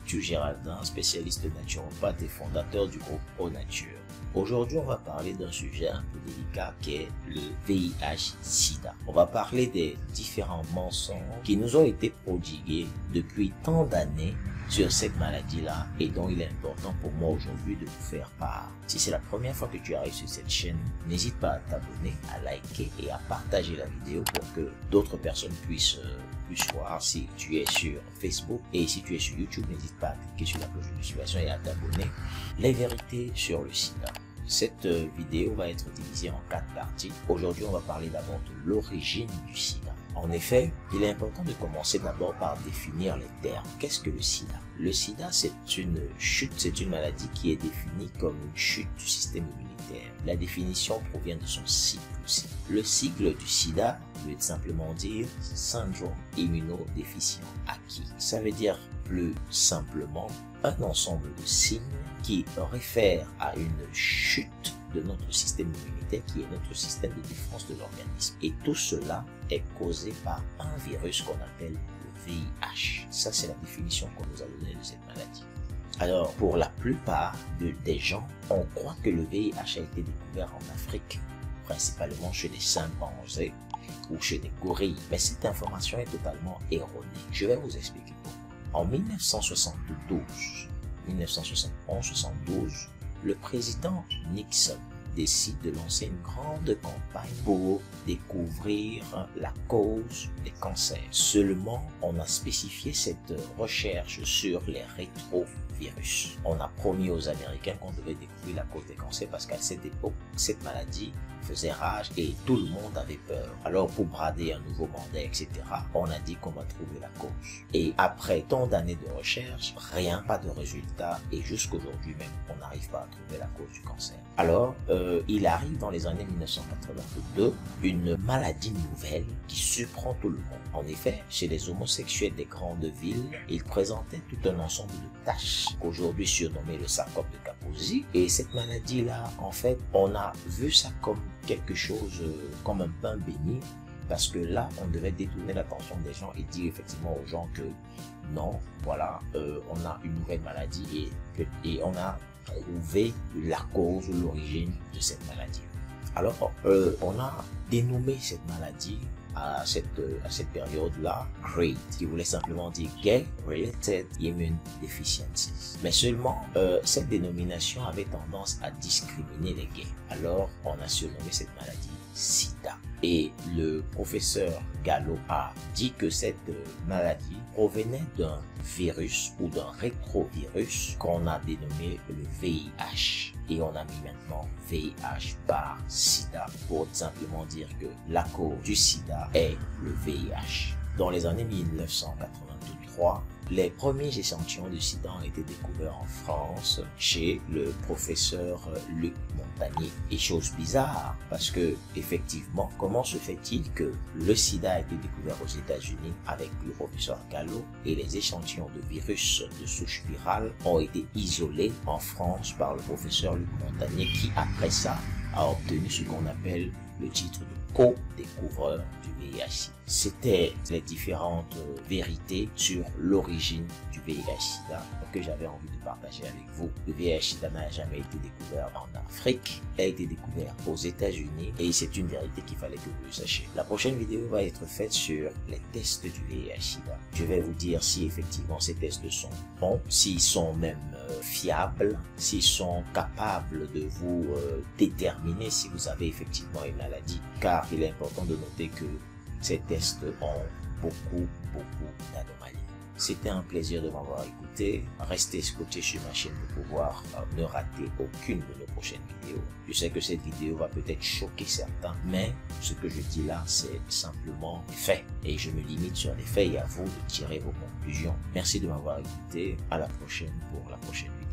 Mathieu Giraldin, spécialiste naturopathe et fondateur du groupe Pro-Nature. Aujourd'hui, on va parler d'un sujet un peu délicat qui est le VIH-Sida. On va parler des différents mensonges qui nous ont été prodigués depuis tant d'années sur cette maladie-là et dont il est important pour moi aujourd'hui de vous faire part. Si c'est la première fois que tu arrives sur cette chaîne, n'hésite pas à t'abonner, à liker et à partager la vidéo pour que d'autres personnes puissent voir si tu es sur Facebook. Et si tu es sur YouTube, n'hésite pas à cliquer sur la cloche de notification et à t'abonner. Les vérités sur le sida. Cette vidéo va être divisée en 4 parties. Aujourd'hui, on va parler d'abord de l'origine du sida. En effet, il est important de commencer d'abord par définir les termes. Qu'est-ce que le sida? Le sida, c'est une chute, c'est une maladie qui est définie comme une chute du système immunitaire. La définition provient de son sigle aussi. Le sigle du sida veut simplement dire syndrome immunodéficient acquis. Ça veut dire plus simplement un ensemble de signes qui réfèrent à une chute de notre système immunitaire qui est notre système de défense de l'organisme. Et tout cela est causé par un virus qu'on appelle le VIH. Ça, c'est la définition qu'on nous a donnée de cette maladie. Alors, pour la plupart des gens, on croit que le VIH a été découvert en Afrique, principalement chez les chimpanzés ou chez des gorilles. Mais cette information est totalement erronée. Je vais vous expliquer pourquoi. En 1971-72, le président Nixon décide de lancer une grande campagne pour découvrir la cause des cancers. Seulement, on a spécifié cette recherche sur les rétrovirus. On a promis aux Américains qu'on devait découvrir la cause des cancers parce qu'à cette époque, cette maladie faisait rage et tout le monde avait peur. Alors pour brader un nouveau mandat, etc., on a dit qu'on va trouver la cause. Et après tant d'années de recherche, rien, pas de résultat et jusqu'aujourd'hui même, on n'arrive pas à trouver la cause du cancer. Alors, il arrive dans les années 1982 une maladie nouvelle qui surprend tout le monde. En effet, chez les homosexuels des grandes villes, ils présentaient tout un ensemble de taches qu'aujourd'hui surnommées le sarcome de Kaposi. Et cette maladie-là, en fait, on a vu ça comme quelque chose, comme un pain béni, parce que là, on devait détourner l'attention des gens et dire effectivement aux gens que non, voilà, on a une nouvelle maladie et on a trouvé la cause ou l'origine de cette maladie. Alors, on a dénommé cette maladie à cette période-là GRAID, qui voulait simplement dire Gay Related Immune Deficiencies. Mais seulement, cette dénomination avait tendance à discriminer les gays. Alors, on a surnommé cette maladie SIDA. Et le professeur Gallo a dit que cette maladie provenait d'un virus ou d'un rétrovirus qu'on a dénommé le VIH. Et on a mis maintenant VIH par SIDA pour simplement dire que la cause du SIDA est le VIH. Dans les années 1983, les premiers échantillons de sida ont été découverts en France chez le professeur Luc Montagnier. Et chose bizarre, parce que effectivement, comment se fait-il que le sida a été découvert aux États-Unis avec le professeur Gallo et les échantillons de virus de souche virale ont été isolés en France par le professeur Luc Montagnier qui, après ça, a obtenu ce qu'on appelle le titre de co-découvreur du VIH. C'était les différentes vérités sur l'origine du VIH-Sida que j'avais envie de partager avec vous. Le VIH-Sida n'a jamais été découvert en Afrique, il a été découvert aux États-Unis et c'est une vérité qu'il fallait que vous le sachiez. La prochaine vidéo va être faite sur les tests du VIH-Sida. Je vais vous dire si effectivement ces tests sont bons, s'ils sont même fiables, s'ils sont capables de vous déterminer si vous avez effectivement une maladie, car il est important de noter que ces tests ont beaucoup d'anomalies. C'était un plaisir de m'avoir écouté. Restez scotché sur ma chaîne pour pouvoir ne rater aucune de nos prochaines vidéos. Je sais que cette vidéo va peut-être choquer certains, mais ce que je dis là, c'est simplement des faits. Et je me limite sur les faits et à vous de tirer vos conclusions. Merci de m'avoir écouté. À la prochaine pour la prochaine vidéo.